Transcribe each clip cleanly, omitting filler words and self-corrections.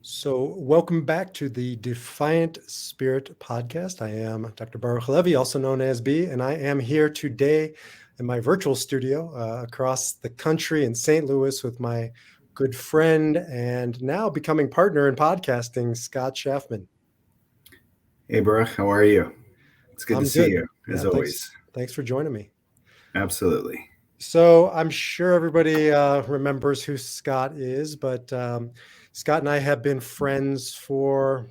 So, welcome back to the Defiant Spirit podcast. I am Dr. Baruch Levy, also known as B, and I am here today in my virtual studio across the country in St. Louis with my good friend and now becoming partner in podcasting, Scott Shaffman. Hey, Baruch, how are you? It's good to I'm see good. you, as Yeah, thanks. always. Thanks for joining me. Absolutely. So I'm sure everybody remembers who Scott is, but Scott and I have been friends for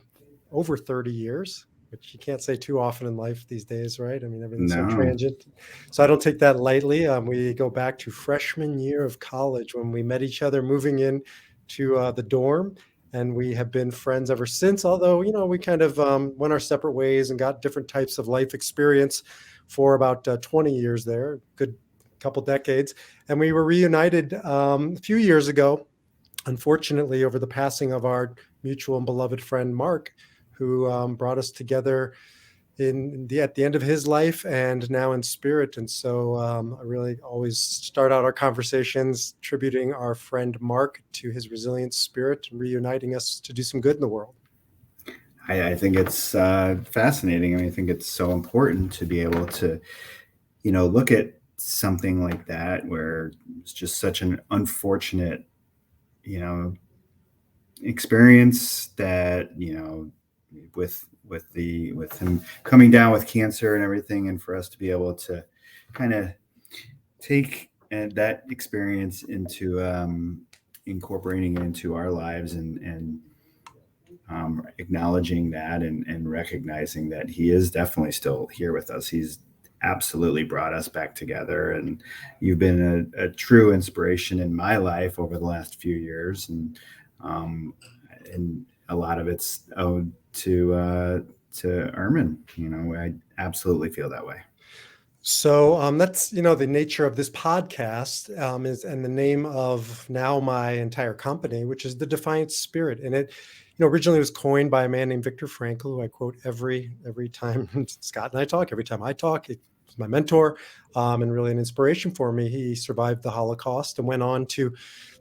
over 30 years, which you can't say too often in life these days, right? I mean, everything's so No, transient. So I don't take that lightly. We go back to freshman year of college when we met each other moving in to the dorm. And we have been friends ever since, although, we kind of went our separate ways and got different types of life experience for about 20 years there. Good couple decades, and we were reunited a few years ago, unfortunately, over the passing of our mutual and beloved friend Mark, who brought us together at the end of his life and now in spirit. And so I really always start out our conversations tributing our friend Mark to his resilient spirit and reuniting us to do some good in the world. I think it's fascinating. I think it's so important to be able to, look at something like that where it's just such an unfortunate, you know, experience that, with him coming down with cancer and everything, and for us to be able to kind of take that experience into incorporating it into our lives and acknowledging that and recognizing that he is definitely still here with us. He's absolutely brought us back together, and you've been a true inspiration in my life over the last few years, um, and a lot of it's owed to Ermin. I absolutely feel that way. So that's the nature of this podcast is, and the name of now my entire company, which is the Defiant Spirit. And it, originally was coined by a man named Viktor Frankl, who I quote every time Scott and I talk. Every time I talk, he's my mentor and really an inspiration for me. He survived the Holocaust and went on to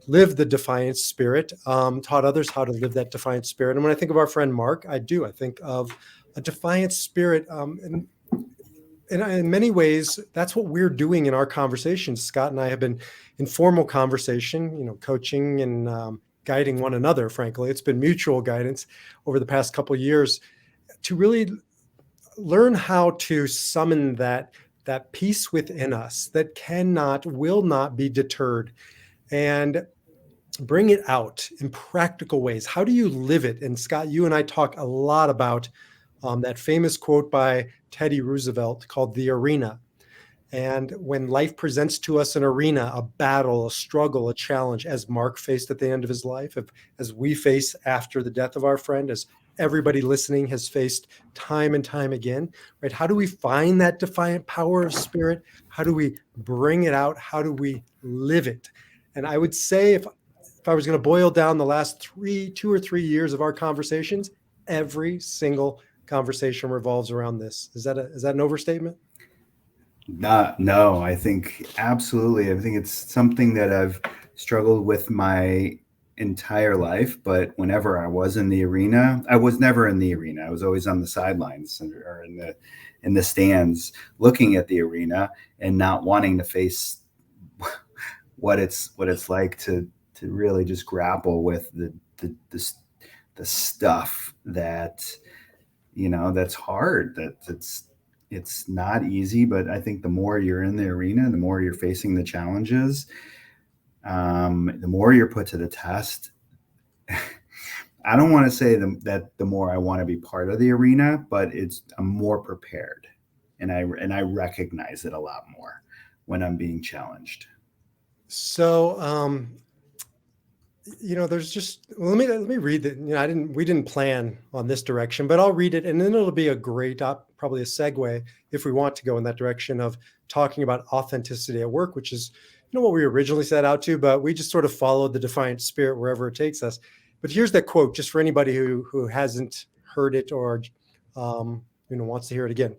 live the defiant spirit, taught others how to live that defiant spirit. And when I think of our friend Mark, I think of a defiant spirit, and in many ways, that's what we're doing in our conversations. Scott and I have been in formal conversation, coaching and guiding one another. Frankly, it's been mutual guidance over the past couple of years to really learn how to summon that peace within us that will not be deterred, and bring it out in practical ways. How do you live it? And Scott, you and I talk a lot about that famous quote by Teddy Roosevelt called "The Arena." And when life presents to us an arena, a battle, a struggle, a challenge, as Mark faced at the end of his life, as we face after the death of our friend, as everybody listening has faced time and time again, right? How do we find that defiant power of spirit? How do we bring it out? How do we live it? And I would say if I was going to boil down the last 2 or 3 years of our conversations, every single conversation revolves around this. Is that an overstatement? Not, no, I think absolutely. I think it's something that I've struggled with my entire life. But whenever I was in the arena, I was never in the arena. I was always on the sidelines or in the stands, looking at the arena and not wanting to face what it's like to really just grapple with the stuff that that's hard. It's not easy, but I think the more you're in the arena, the more you're facing the challenges, the more you're put to the test. I don't want to say that the more I want to be part of the arena, but I'm more prepared, and I recognize it a lot more when I'm being challenged. So, there's just let me read it. We didn't plan on this direction, but I'll read it, and then it'll be a great, probably a segue if we want to go in that direction of talking about authenticity at work, which is, what we originally set out to, but we just sort of followed the defiant spirit wherever it takes us. But here's that quote, just for anybody who hasn't heard it or wants to hear it again.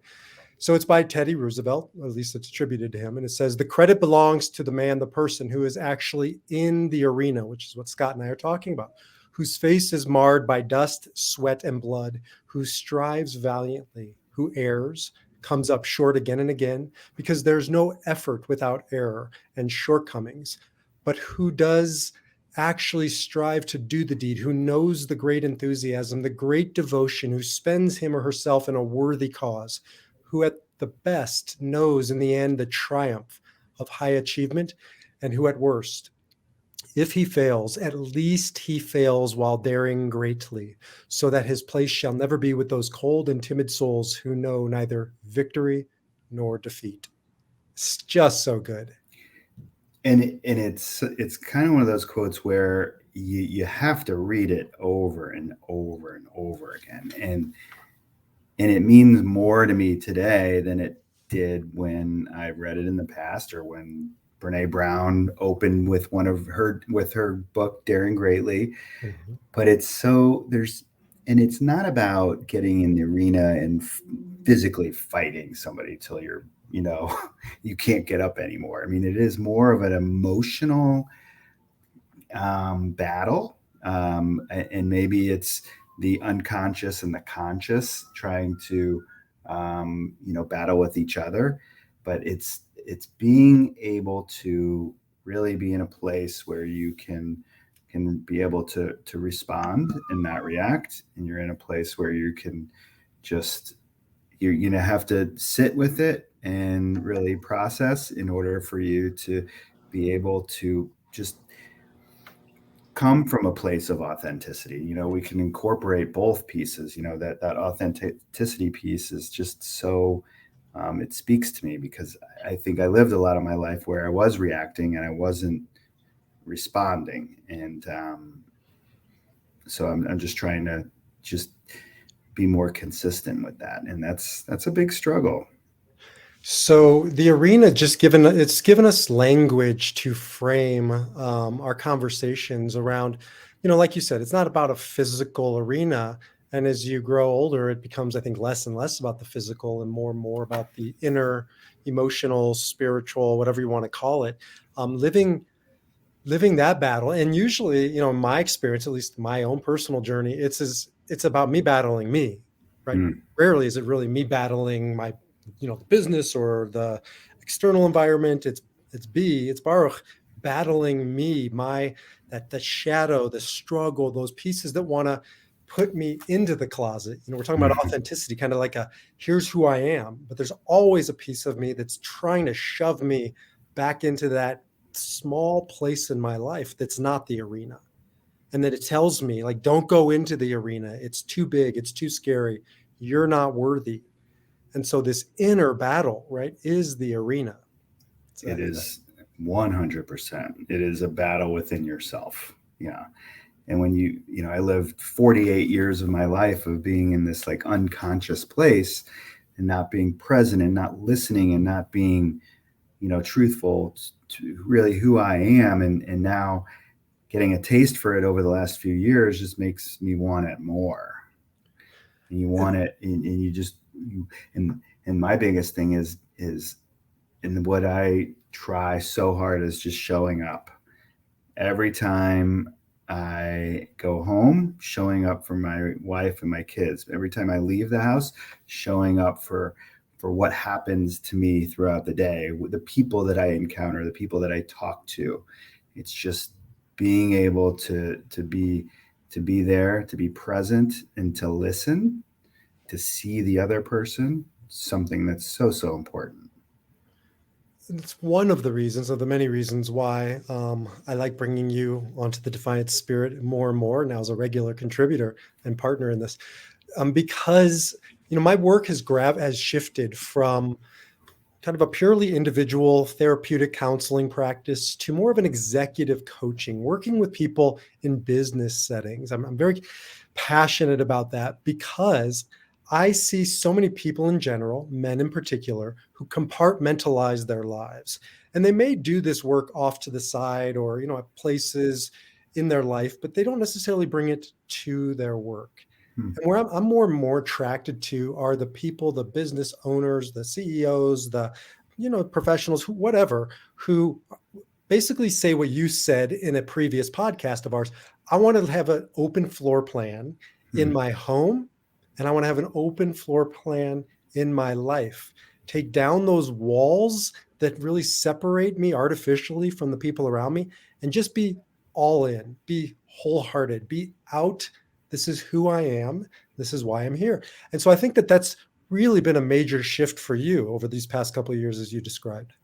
So it's by Teddy Roosevelt, or at least it's attributed to him. And it says, the credit belongs to the man, the person who is actually in the arena, which is what Scott and I are talking about, whose face is marred by dust, sweat, and blood, who strives valiantly, who errs, comes up short again and again, because there's no effort without error and shortcomings, but who does actually strive to do the deed, who knows the great enthusiasm, the great devotion, who spends him or herself in a worthy cause, who at the best knows in the end the triumph of high achievement, and who at worst, if he fails, at least he fails while daring greatly, so that his place shall never be with those cold and timid souls who know neither victory nor defeat. It's just so good. And it's kind of one of those quotes where you have to read it over and over and over again, and it means more to me today than it did when I read it in the past, or when Brene Brown opened with her book Daring Greatly. Mhm. But it's not about getting in the arena and physically fighting somebody till you can't get up anymore. I mean, it is more of an emotional battle, and maybe it's the unconscious and the conscious trying to battle with each other. But it's being able to really be in a place where you can be able to respond and not react, and you're in a place where you can just have to sit with it and really process in order for you to be able to just come from a place of authenticity. We can incorporate both pieces. That authenticity piece is just so it speaks to me, because I think I lived a lot of my life where I was reacting and I wasn't responding. And so I'm just trying to just be more consistent with that, and that's a big struggle. So the arena it's given us language to frame our conversations around, like you said, it's not about a physical arena. And as you grow older, it becomes, I think, less and less about the physical and more about the inner, emotional, spiritual, whatever you want to call it. Living that battle. And usually, in my experience, at least my own personal journey, it's about me battling me, right? Mm, Rarely is it really me battling my, the business or the external environment. It's Baruch battling me, that the shadow, the struggle, those pieces that want to put me into the closet. We're talking about mhm. authenticity, kind of like here's who I am, but there's always a piece of me that's trying to shove me back into that small place in my life that's not the arena, and that it tells me, like, don't go into the arena, it's too big, it's too scary, you're not worthy. And so this inner battle, right, is the arena. It is 100%. It is a battle within yourself. Yeah. And when I lived 48 years of my life of being in this like unconscious place and not being present and not listening and not being, truthful to really who I am. And now getting a taste for it over the last few years just makes me want it more. And you want it, and you just, and my biggest thing is, and what I try so hard is just showing up every time I go home, showing up for my wife and my kids. Every time I leave the house, showing up for what happens to me throughout the day, the people that I encounter, the people that I talk to. It's just being able to be there, to be present, and to listen, to see the other person. Something that's so important. It's one of the reasons, of the many reasons, why I like bringing you onto the Defiant Spirit more and more now as a regular contributor and partner in this, because my work has shifted from kind of a purely individual therapeutic counseling practice to more of an executive coaching, working with people in business settings. I'm very passionate about that because I see so many people in general, men in particular, who compartmentalize their lives. And they may do this work off to the side or, at places in their life, but they don't necessarily bring it to their work. Hmm. And where I'm more and more attracted to are the people, the business owners, the CEOs, the, professionals, whatever, who basically say what you said in a previous podcast of ours. I want to have an open floor plan in Hmm. my home, and I want to have an open floor plan in my life. Take down those walls that really separate me artificially from the people around me, and just be all in, be wholehearted, be out. This is who I am. This is why I'm here. And so I think that that's really been a major shift for you over these past couple of years, as you described.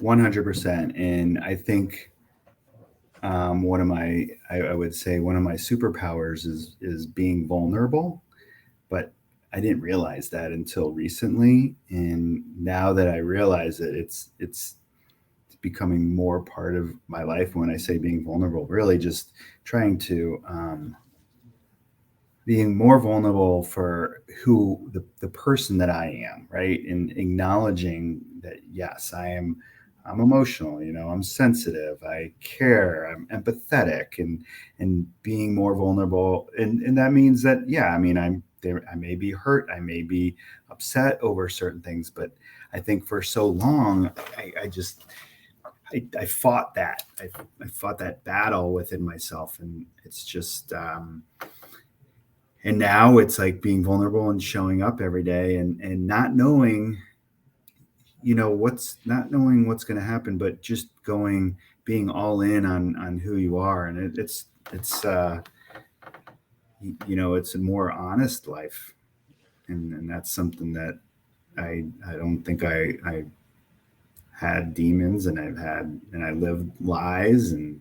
100%. And I think one of my, I would say one of my superpowers is being vulnerable, but I didn't realize that until recently. And now that I realize it, it's becoming more part of my life. When I say being vulnerable, really just trying to being more vulnerable for who the person that I am, right? And acknowledging that, yes, I'm emotional, I'm sensitive, I care, I'm empathetic, and being more vulnerable. And that means that, yeah, I mean, I'm there, I may be hurt, I may be upset over certain things, but I think for so long, I fought that. I fought that battle within myself, and it's just and now it's like being vulnerable and showing up every day, and not knowing, what's not knowing what's going to happen, but just being all in on who you are. And it's a more honest life, and that's something that I don't think I had demons, and I lived lies, and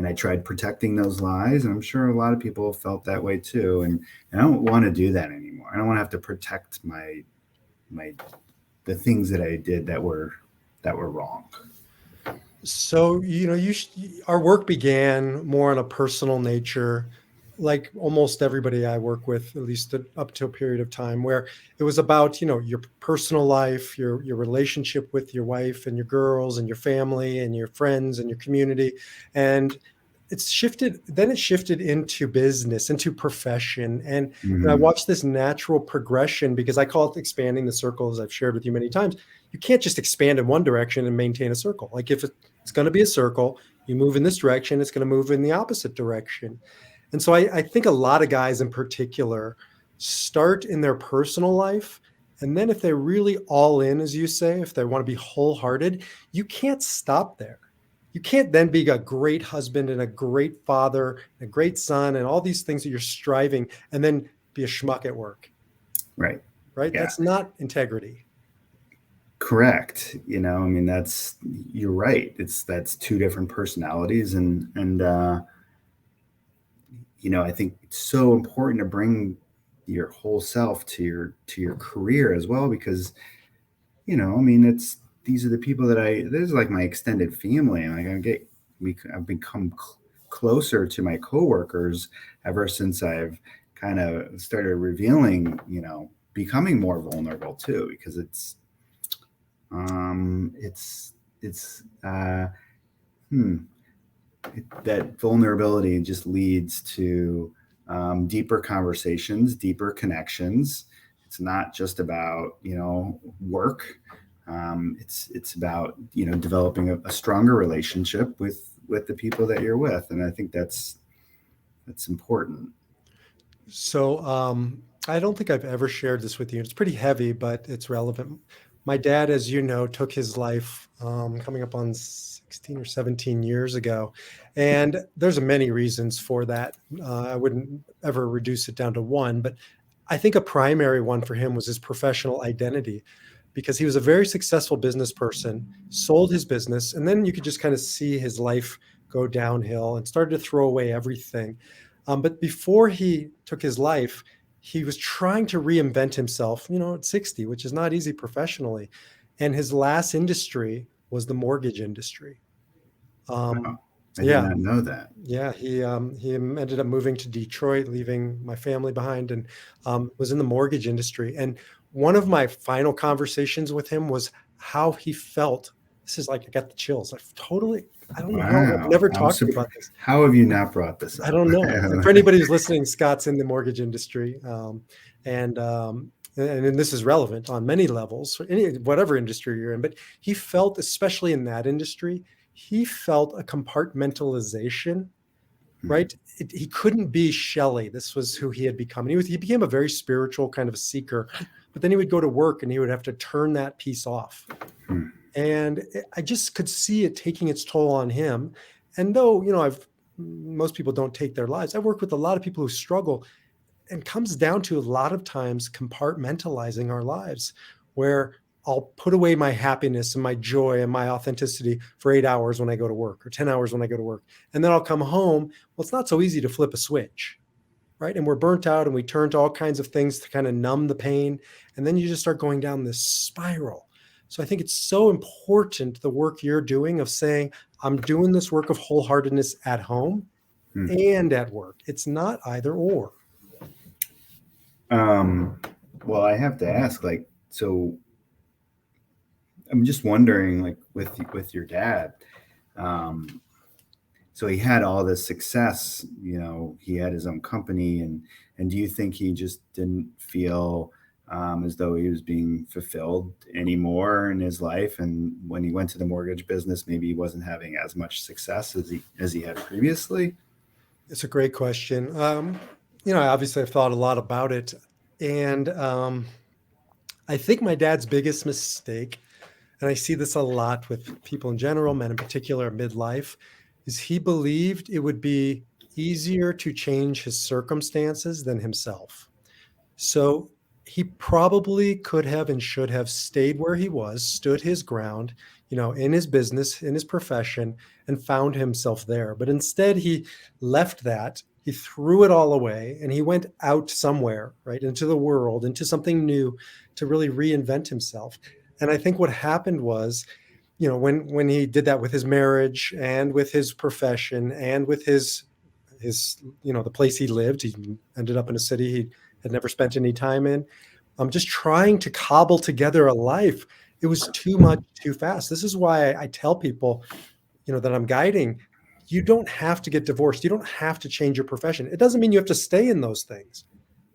I tried protecting those lies, and I'm sure a lot of people felt that way too. And I don't want to do that anymore. I don't want to have to protect my the things that I did that were wrong. So, our work began more on a personal nature, like almost everybody I work with, at least up to a period of time, where it was about, your personal life, your relationship with your wife and your girls and your family and your friends and your community. And it shifted into business, into profession. And I Hmm. watched this natural progression, because I call it expanding the circle, as I've shared with you many times. You can't just expand in one direction and maintain a circle. Like, if it's going to be a circle, you move in this direction, it's going to move in the opposite direction. And so I think a lot of guys in particular start in their personal life. And then if they're really all in, as you say, if they want to be wholehearted, you can't stop there. You can't then be a great husband and a great father, and a great son, and all these things that you're striving, and then be a schmuck at work, Right. right? Yeah. That's not integrity. Correct. I mean, you're right. That's two different personalities, and I think it's so important to bring your whole self to your career as well, because I mean, these are the people this is like my extended family. Like, I've become closer to my coworkers ever since I've kind of started revealing, becoming more vulnerable too, because it's hmm, that vulnerability just leads to deeper conversations, deeper connections. It's not just about work. It's about developing a stronger relationship with the people that you're with, and I think that's important. So I don't think I've ever shared this with you. It's pretty heavy, but it's relevant. My dad, as you know, took his life coming up on 16 or 17 years ago. And there's many reasons for that. I wouldn't ever reduce it down to one, but I think a primary one for him was his professional identity, because he was a very successful business person, sold his business, and then you could just kind of see his life go downhill and started to throw away everything. But before he took his life, he was trying to reinvent himself, at 60, which is not easy professionally. And his last industry was the mortgage industry. Wow, Um, I did yeah, not know that. yeah, he ended up moving to Detroit, leaving my family behind, and was in the mortgage industry. And one of my final conversations with him was how he felt. This is like, I got the chills. I don't know how I've Wow, never talked to you about this. how have you not brought this I up? don't know. And for anybody who's listening, Scott's in the mortgage industry, and and this is relevant on many levels for whatever industry you're in. But he felt, especially in that industry, he felt a compartmentalization Mhm. right? He couldn't be Shelley. This was who he had become. And he became a very spiritual kind of a seeker, but then he would go to work and he would have to turn that piece off. Hmm. And I just could see it taking its toll on him. And though, most people don't take their lives. I work with a lot of people who struggle, and comes down to a lot of times compartmentalizing our lives, where I'll put away my happiness and my joy and my authenticity for 8 hours when I go to work, or 10 hours when I go to work. And then I'll come home. Well, it's not so easy to flip a switch, right? And we're burnt out and we turn to all kinds of things to kind of numb the pain. And then you just start going down this spiral. So I think it's so important, the work you're doing, of saying, I'm doing this work of wholeheartedness at home Hmm. and at work. It's not either or. Um, well, I have to ask, like, so I'm just wondering, like, with your dad, um, so he had all this success, he had his own company, and do you think he just didn't feel as though he was being fulfilled anymore in his life? And when he went to the mortgage business, maybe he wasn't having as much success as he had previously. It's a great question. Obviously, I've thought a lot about it. And I think my dad's biggest mistake, and I see this a lot with people in general, men in particular, midlife, is he believed it would be easier to change his circumstances than himself. So he probably could have and should have stayed where he was, stood his ground, in his business, in his profession, and found himself there. But instead, he left that, he threw it all away, and he went out somewhere, right, into the world, into something new, to really reinvent himself. And I think what happened was, when he did that with his marriage and with his profession and with his the place he lived, he ended up in a city he had never spent any time in. I'm just trying to cobble together a life. It was too much too fast. This is why I tell people, that I'm guiding, you don't have to get divorced. You don't have to change your profession. It doesn't mean you have to stay in those things.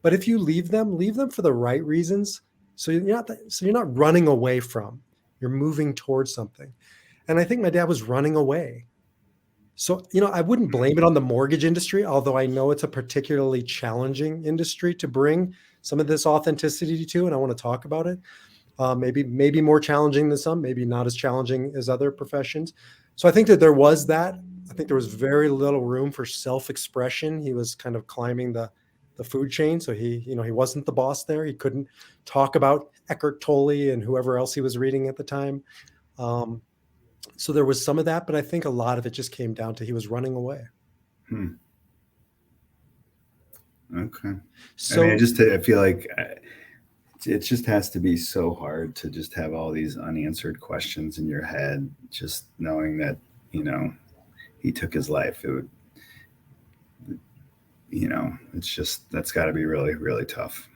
But if you leave them for the right reasons. So you're not running away from, you're moving towards something. And I think my dad was running away. So, I wouldn't blame it on the mortgage industry, although I know it's a particularly challenging industry to bring some of this authenticity to, and I want to talk about it. Maybe more challenging than some, maybe not as challenging as other professions. So I think that there was that. I think there was very little room for self-expression. He was kind of climbing the food chain, so he wasn't the boss there. He couldn't talk about Eckhart Tolle and whoever else he was reading at the time. Um, so there was some of that, but I think a lot of it just came down to he was running away. Hmm. Okay. I mean, So, I feel like it just has to be so hard to just have all these unanswered questions in your head, just knowing that, you know, he took his life. It would, it's just, that's got to be really, really tough.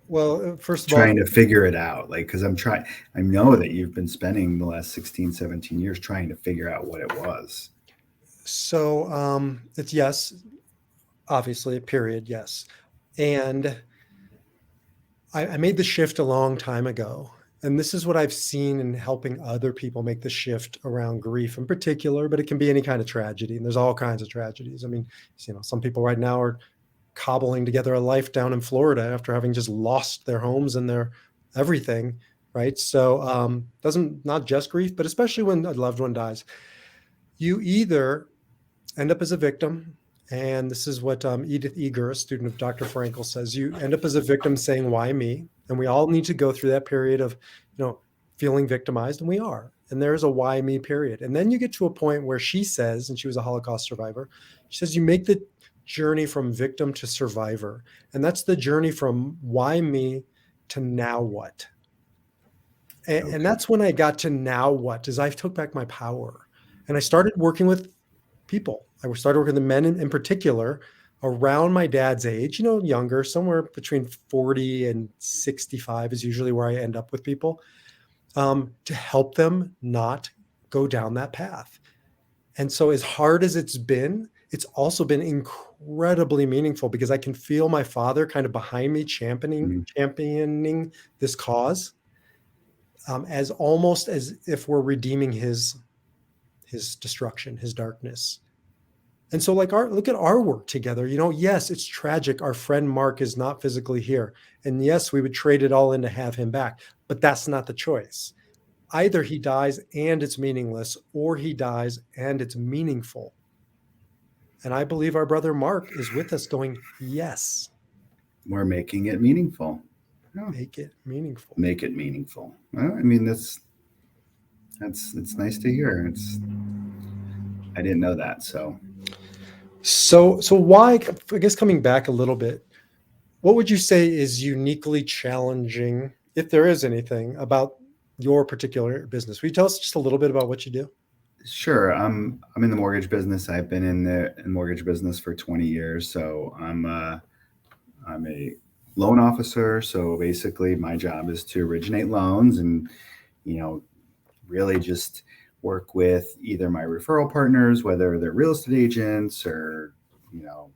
well, first of all, Trying to figure it out. Like, because I know that you've been spending the last 16, 17 years trying to figure out what it was. it's yes, obviously, period, yes. And I made the shift a long time ago. And this is what I've seen in helping other people make the shift around grief in particular, but it can be any kind of tragedy. And there's all kinds of tragedies. I mean, some people right now are cobbling together a life down in Florida after having just lost their homes and their everything. Right. So, doesn't, not just grief, but especially when a loved one dies, you either end up as a victim. And this is what Edith Eger, a student of Dr. Frankel, says. You end up as a victim saying, why me? And we all need to go through that period of, feeling victimized, and we are. And there's a why me period. And then you get to a point where she says, and she was a Holocaust survivor, she says, you make the journey from victim to survivor. And that's the journey from why me to now what? And Okay. that's when I got to now what, is I took back my power. And I started working with people. I started working with men in particular around my dad's age, younger, somewhere between 40 and 65 is usually where I end up with people, to help them not go down that path. And so, as hard as it's also been incredibly meaningful because I can feel my father kind of behind me Mm. championing this cause, as almost as if we're redeeming his destruction, his darkness. And so like look at our work together. Yes, it's tragic. Our friend Mark is not physically here. And yes, we would trade it all in to have him back, but that's not the choice. Either he dies and it's meaningless, or he dies and it's meaningful. And I believe our brother Mark is with us going, yes, We're making it meaningful. Yeah, make it meaningful. make it meaningful. Well, I mean, that's it's nice to hear. It's I didn't know that. So So why, I guess coming back a little bit, what would you say is uniquely challenging, if there is anything, about your particular business? Will you tell us just a little bit about what you do? sure, I'm in the mortgage business. I've been in the mortgage business for 20 years. So I'm a loan officer. So basically, my job is to originate loans and you know really just work with either my referral partners, whether they're real estate agents or you know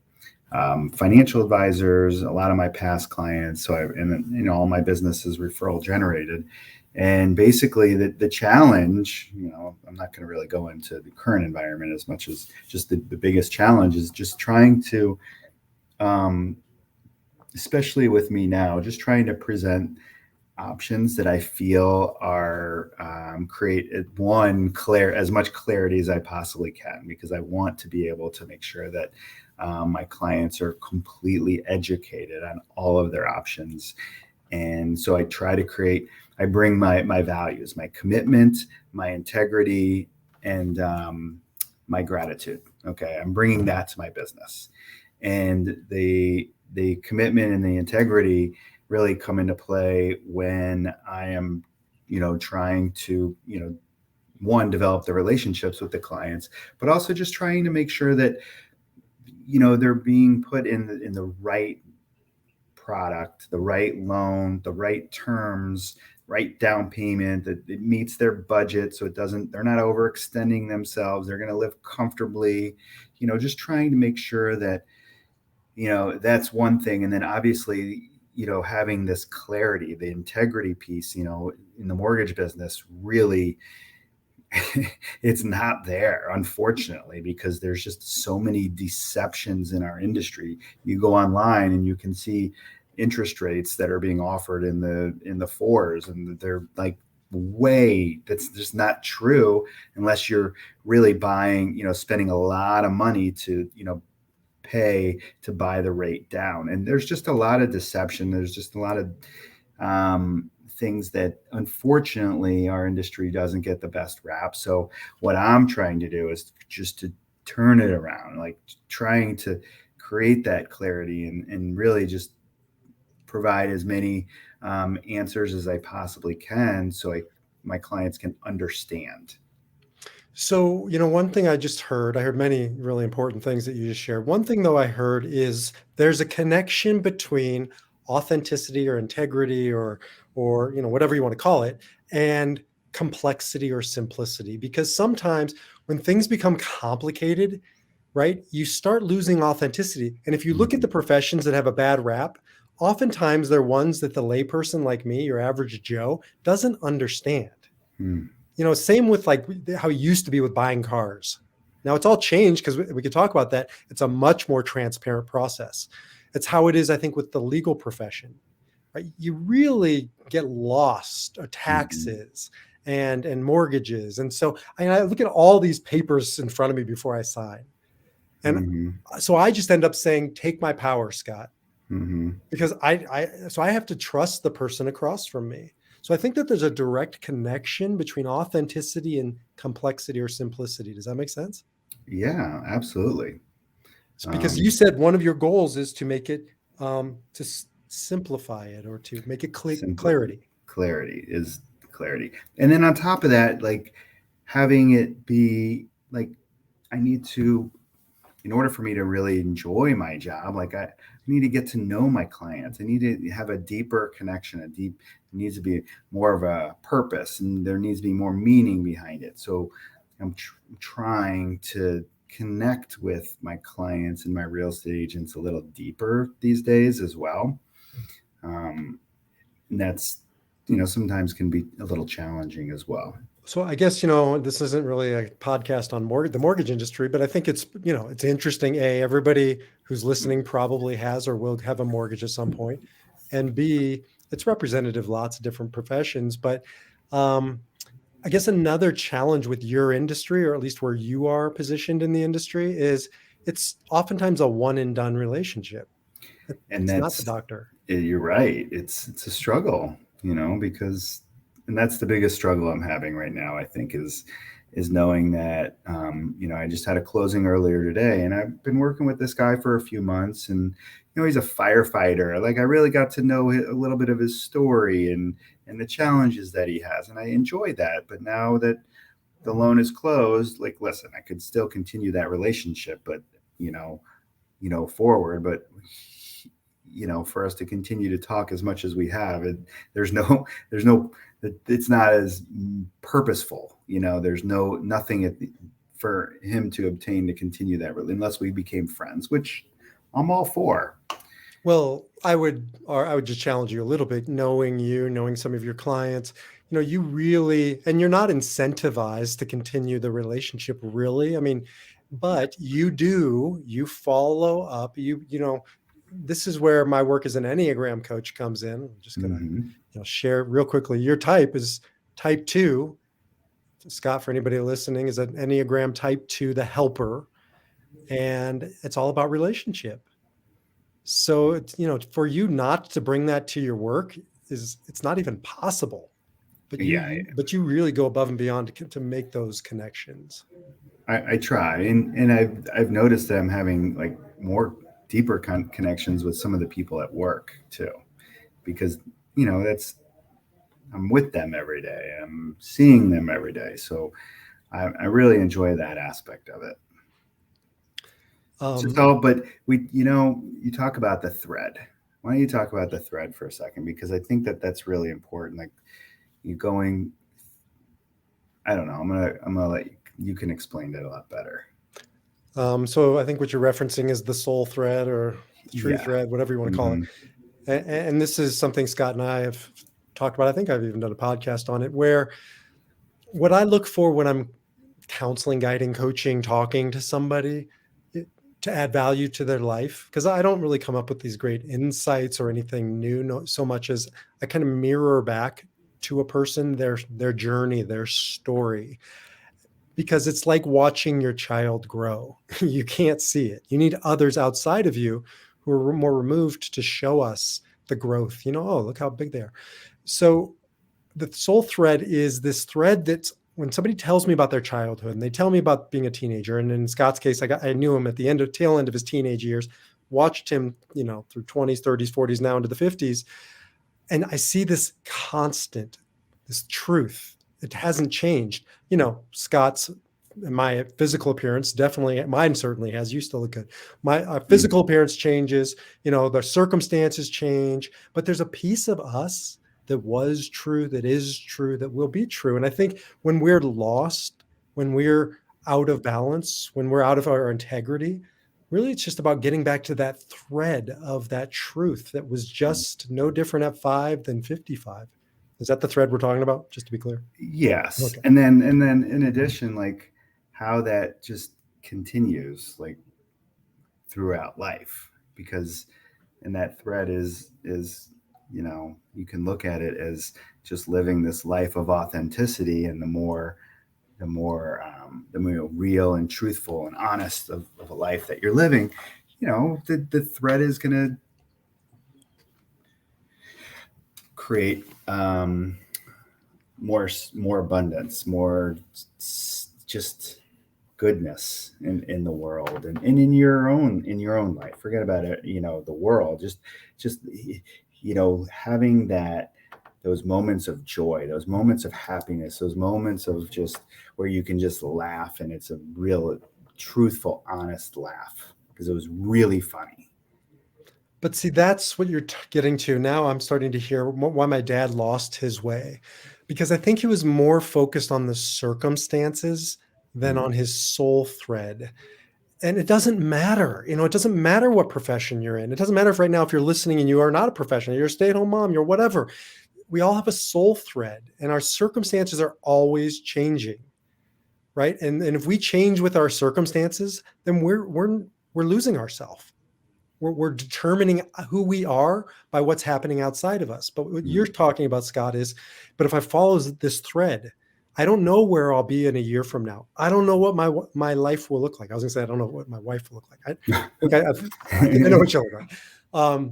financial advisors. A lot of my past clients. So all my business is referral generated. And basically, the challenge, I'm not going to really go into the current environment as much as just the biggest challenge is just trying to, um, especially with me now, just trying to present options that I feel are create one clear as much clarity as I possibly can, because I want to be able to make sure that my clients are completely educated on all of their options. And so I bring my values, my commitment, my integrity, and my gratitude. Okay, I'm bringing that to my business, and the commitment and the integrity really come into play when I am, trying to, one, develop the relationships with the clients, but also just trying to make sure that, they're being put in the right product, the right loan, the right terms, right down payment, that it meets their budget, so they're not overextending themselves, they're going to live comfortably, just trying to make sure that, that's one thing. And then obviously, having this clarity, the integrity piece, in the mortgage business, really it's not there, unfortunately, because there's just so many deceptions in our industry. You go online and you can see interest rates that are being offered in the fours, and they're like that's just not true unless you're really buying, spending a lot of money to, pay to buy the rate down. And there's just a lot of deception. There's just a lot of things that unfortunately our industry doesn't get the best rap. So what I'm trying to do is just to turn it around, like trying to create that clarity and really just provide as many answers as I possibly can, so my clients can understand. So, one thing I heard many really important things that you just shared. One thing, though, I heard is there's a connection between authenticity or integrity or, whatever you want to call it, and complexity or simplicity. Because sometimes when things become complicated, right, you start losing authenticity. And if you look at the Mhm. professions that have a bad rap, oftentimes they're ones that the layperson like me, your average Joe, doesn't understand. Hmm. Same with like how it used to be with buying cars. Now it's all changed because we could talk about that. It's a much more transparent process. It's how it is, I think, with the legal profession. Right? You really get lost, Mhm. taxes and mortgages, and so I look at all these papers in front of me before I sign, and Mhm. so I just end up saying, "Take my power, Scott," Mhm. because I have to trust the person across from me. So I think that there's a direct connection between authenticity and complexity or simplicity. Does that make sense? Yeah, absolutely. It's because you Um, said one of your goals is to make it simplify it or to make it Simple clarity. clarity is clarity. And then on top of that, like having it be like I need to, in order for me to really enjoy my job, like I need to get to know my clients. I need to have a deeper connection, it needs to be more of a purpose, and there needs to be more meaning behind it. So I'm trying to connect with my clients and my real estate agents a little deeper these days as well. And that's, sometimes can be a little challenging as well. So I guess, this isn't really a podcast on the mortgage industry, but I think it's interesting. A, everybody who's listening probably has or will have a mortgage at some point. And B, it's representative of lots of different professions. But um, I guess another challenge with your industry, or at least where you are positioned in the industry, is it's oftentimes a one and done relationship. And It's not the doctor. you're right. It's a struggle, because, and that's the biggest struggle I'm having right now. I think is knowing that, I just had a closing earlier today, and I've been working with this guy for a few months, and he's a firefighter. Like, I really got to know a little bit of his story and the challenges that he has, and I enjoy that. But now that the loan is closed, like, listen, I could still continue that relationship, but you know, forward. But for us to continue to talk as much as we have, there's no, it's not as purposeful. There's nothing for him to obtain to continue that, really, unless we became friends, which I'm all for. Well, I would just challenge you a little bit, knowing some of your clients, you really, and you're not incentivized to continue the relationship really. I mean, but you follow up, this is where my work as an Enneagram coach comes in. I'm just going to, Mm-hmm. share real quickly. Your type is type 2. Scott, for anybody listening, is an Enneagram type 2, the helper, and it's all about relationship. So it's, for you not to bring that to your work it's not even possible. But Yeah, you really go above and beyond to make those connections. I try, and I've noticed that I'm having like more deeper connections with some of the people at work too, because that's, I'm with them every day, I'm seeing them every day, so I really enjoy that aspect of it. Um, So, but you talk about the thread. Why don't you talk about the thread for a second? Because I think that that's really important. Like, you going, I don't know. I'm gonna let you can explain that a lot better. so I think what you're referencing is the soul thread or the true Yeah. thread, whatever you want to call it. Hmm. And this is something Scott and I have talked about. I think I've even done a podcast on it, where what I look for when I'm counseling, guiding, coaching, talking to somebody, to add value to their life, because I don't really come up with these great insights or anything new, no, so much as I kind of mirror back to a person their journey, their story, because it's like watching your child grow. You can't see it. You need others outside of you who are more removed to show us the growth. Oh, look how big they are. So the soul thread is this thread that's when somebody tells me about their childhood and they tell me about being a teenager. And in Scott's case, I knew him at the tail end of his teenage years, watched him, through 20s, 30s, 40s, now into the 50s. And I see this constant, this truth. It hasn't changed. Scott's, my physical appearance, definitely, mine certainly has. You still look good. My physical appearance changes, the circumstances change, but there's a piece of us that was true, that is true, that will be true. And I think when we're lost, when we're out of balance, when we're out of our integrity, really it's just about getting back to that thread of that truth that was just no different at 5 than 55. Is that the thread we're talking about? Just to be clear. Yes, Okay. and then in addition, like, how that just continues, like, throughout life, because, and that thread is you can look at it as just living this life of authenticity, and the more real and truthful and honest of a life that you're living, the thread is going to create more abundance, more just goodness in the world, and in your own life. Forget about it, the world. Just having those moments of joy, those moments of happiness, those moments of just where you can just laugh, and it's a real, truthful, honest laugh because it was really funny. But see, that's what you're getting to. Now I'm starting to hear why my dad lost his way, because I think he was more focused on the circumstances than Mm. on his soul thread. And it doesn't matter. It doesn't matter what profession you're in. It doesn't matter if right now, if you're listening and you are not a professional, you're a stay-at-home mom, you're whatever. we all have a soul thread, and our circumstances are always changing, right? And if we change with our circumstances, then we're losing ourselves. We're determining who we are by what's happening outside of us. But what you're talking about, Scott, is, but if I follow this thread, I don't know where I'll be in a year from now. I don't know what my life will look like. I was gonna say, I don't know what my wife will look like. I think I know what she'll look like.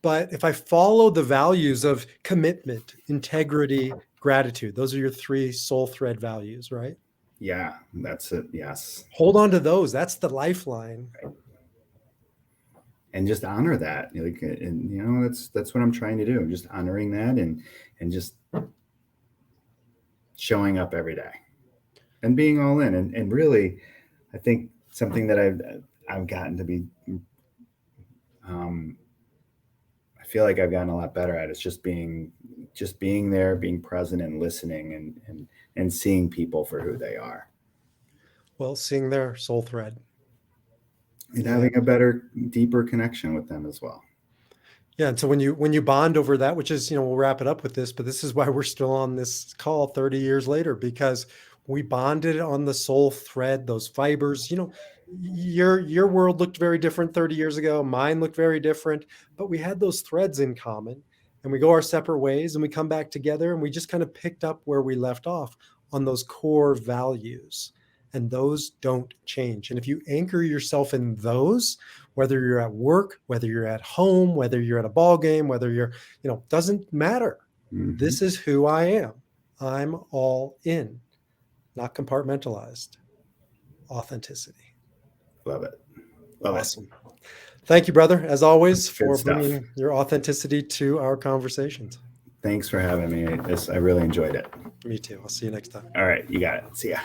But if I follow the values of commitment, integrity, gratitude, those are your 3 soul thread values, right? Yeah, that's it. Yes. Hold on to those. That's the lifeline. And just honor that. Like, and that's what I'm trying to do. I'm just honoring that and just showing up every day and being all in. And really, I think something that I've gotten to be, I feel like I've gotten a lot better at, is just being there, being present and listening and seeing people for who they are. Well, seeing their soul thread. And having a better, deeper connection with them as well. Yeah. And so when you bond over that, which is, we'll wrap it up with this, but this is why we're still on this call 30 years later, because we bonded on the soul thread, those fibers. Your world looked very different 30 years ago. Mine looked very different, but we had those threads in common, and we go our separate ways and we come back together, and we just kind of picked up where we left off on those core values. And those don't change. And if you anchor yourself in those, whether you're at work, whether you're at home, whether you're at a ball game, whether you're, doesn't matter. Mm-hmm. This is who I am. I'm all in, not compartmentalized. Authenticity. Love it. Love awesome. It. Thank you, brother, as always, for stuff. Bringing your authenticity to our conversations. Thanks for having me. I really enjoyed it. Me too. I'll see you next time. All right. You got it. See ya.